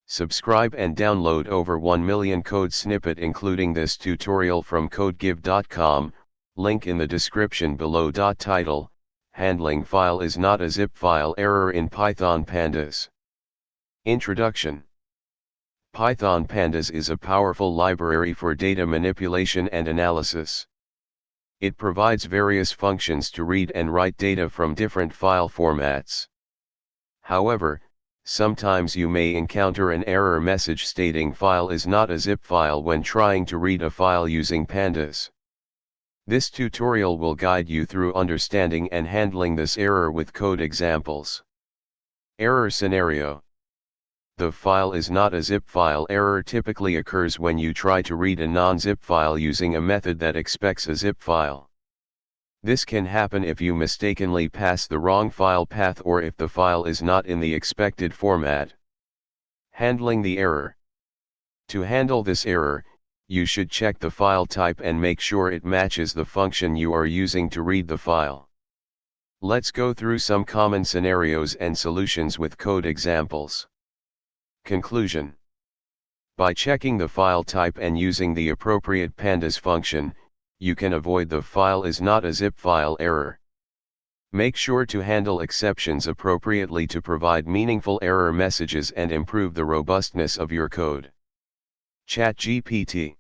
Subscribe and download over 1 million code snippet including this tutorial from codegive.com, link in the description below. Title: Handling file is not a zip file error in Python pandas. Introduction. Python pandas is a powerful library for data manipulation and analysis. It provides various functions to read and write data from different file formats. However, sometimes you may encounter an error message stating file is not a zip file when trying to read a file using pandas. This tutorial will guide you through understanding and handling this error with code examples. Error scenario. The file is not a zip file error typically occurs when you try to read a non-zip file using a method that expects a zip file. This can happen if you mistakenly pass the wrong file path or if the file is not in the expected format. Handling the error. To handle this error, you should check the file type and make sure it matches the function you are using to read the file. Let's go through some common scenarios and solutions with code examples. Conclusion. By checking the file type and using the appropriate pandas function, you can avoid the file is not a zip file error. Make sure to handle exceptions appropriately to provide meaningful error messages and improve the robustness of your code. ChatGPT.